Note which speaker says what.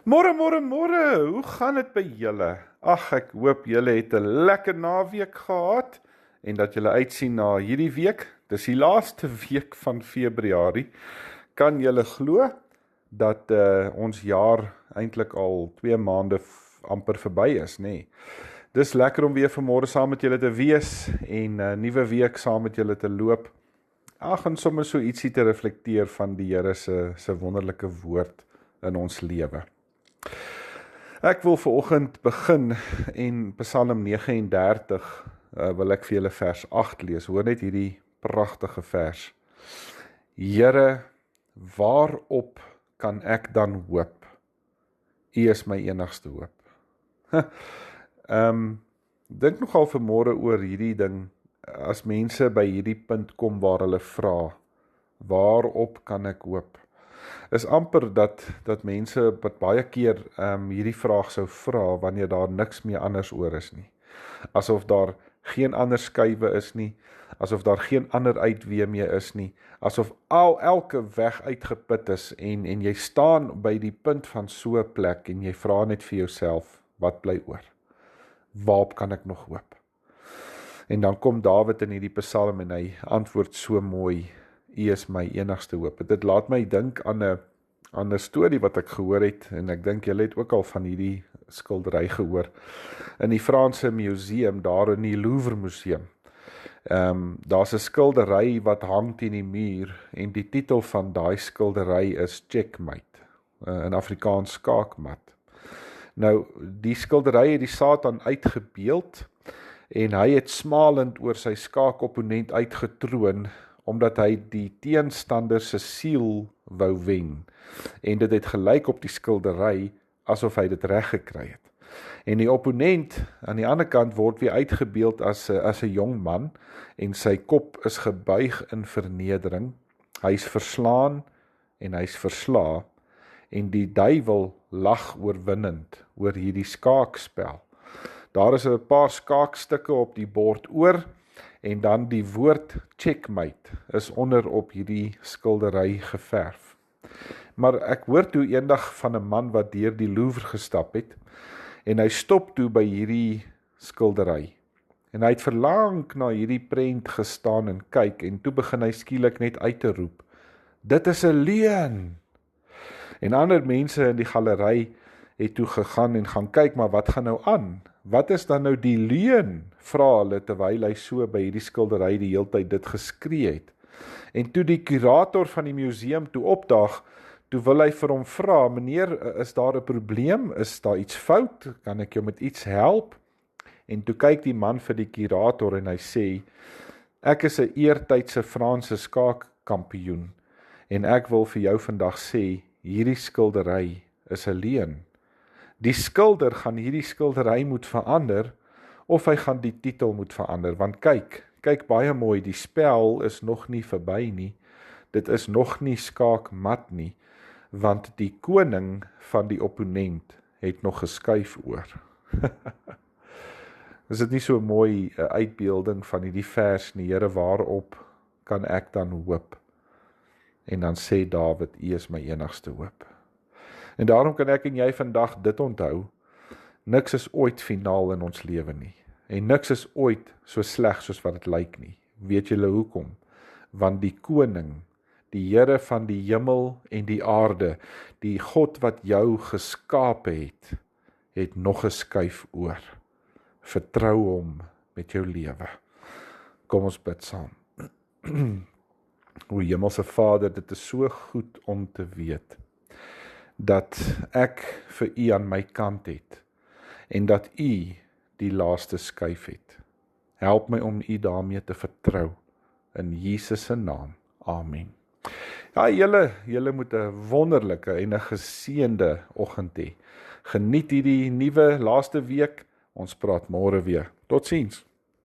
Speaker 1: Môre, hoe gaan dit by julle? Ag, ek hoop julle het 'n lekker naweek gehad en dat julle uitsien na hierdie week. Dis die laaste week van Februarie. Kan julle glo dat ons jaar eintlik al 2 maande amper verby is, nê? Dis lekker om weer vanmôre saam met julle te wees en 'n nuwe week saam met julle te loop. Ag, en sommer so ietsie te reflekteer van die Here se wonderlike woord in ons lewe. Ek wil vanoggend begin en Psalm 39 wil ek vir julle vers 8 lees. Hoor net hierdie pragtige vers. Here, waarop kan ek dan hoop? U is my enigste hoop. Dink nogal vanmôre oor hierdie ding, as mense by hierdie punt kom waar hulle vra, waarop kan ek hoop? Is amper dat mense wat baie keer hierdie vraag sou vra wanneer daar niks meer anders oor is nie. Asof daar geen ander skuwe is nie, asof daar geen ander uitweë meer is nie, asof elke weg uitgeput is en jy staan by die punt van so 'n plek en jy vra net vir jouself, wat bly oor? Waarop kan ek nog hoop? En dan kom Dawid in hierdie Psalm en hy antwoord so mooi, U is my enigste hoop. Dit laat my dink aan 'n storie wat ek gehoor het, en ek dink julle het ook al van hierdie skildery gehoor, in die Franse museum, daar in die Louvre museum. Daar's 'n skildery wat hang teen die muur, en die titel van daai skildery is Checkmate, in Afrikaans skaakmat. Nou, die skildery het die Satan uitgebeeld, en hy het smalend oor sy skaakopponent uitgetroon, omdat hy die teenstander se siel wou wen. En dit het gelyk op die skildery, asof hy dit reg gekry het. En die opponent, aan die ander kant, word weer uitgebeeld as 'n jong man, en sy kop is gebuig in vernedering. Hy's verslaan, en hy's versla, en die duiwel lag oorwinnend oor hierdie skaakspel. Daar is 'n paar skaakstukke op die bord oor, en dan die woord checkmate is onder op hierdie skildery geverf. Maar ek hoor toe eendag van 'n man wat deur die Louvre gestap het, en hy stop toe by hierdie skildery. En hy het verlang na hierdie prent gestaan en kyk, en toe begin hy skielik net uit te roep, dit is 'n leuen! En ander mense in die galery het toe gegaan en gaan kyk, maar wat gaan nou aan? Wat is dan nou die leuen? Vra hulle terwyl hy so by hierdie skildery die heeltyd dit geskree het. En toe die kurator van die museum toe opdaag, toe wil hy vir hom vra, meneer, is daar 'n probleem? Is daar iets fout? Kan ek jou met iets help? En toe kyk die man vir die kurator en hy sê, ek is 'n eertydse Franse skaakkampioen, en ek wil vir jou vandag sê, hierdie skildery is 'n leuen. Die skilder gaan hierdie skildery moet verander, of hy gaan die titel moet verander, want kyk baie mooi, die spel is nog nie verby nie, dit is nog nie skaakmat nie, want die koning van die opponent het nog geskuif oor. Is dit nie so mooi 'n uitbeelding van hierdie vers nie, Here, waarop kan ek dan hoop? En dan sê Dawid, U is my enigste hoop. En daarom kan ek en jy vandag dit onthou, niks is ooit finaal in ons lewe nie, en niks is ooit so sleg soos wat dit lyk nie. Weet julle hoekom? Want die koning, die Here van die hemel en die aarde, die God wat jou geskape het nog geskuif oor. Vertrou hom met jou lewe. Kom ons bid saam. O Hemelse Vader, dit is so goed om te weet dat ek vir U aan my kant het, en dat U die laaste skuif het. Help my om U daarmee te vertrou, in Jesus se naam. Amen. Ja, julle moet 'n wonderlike en 'n geseënde oggend hê. Geniet hierdie nuwe laaste week, ons praat môre weer. Totsiens.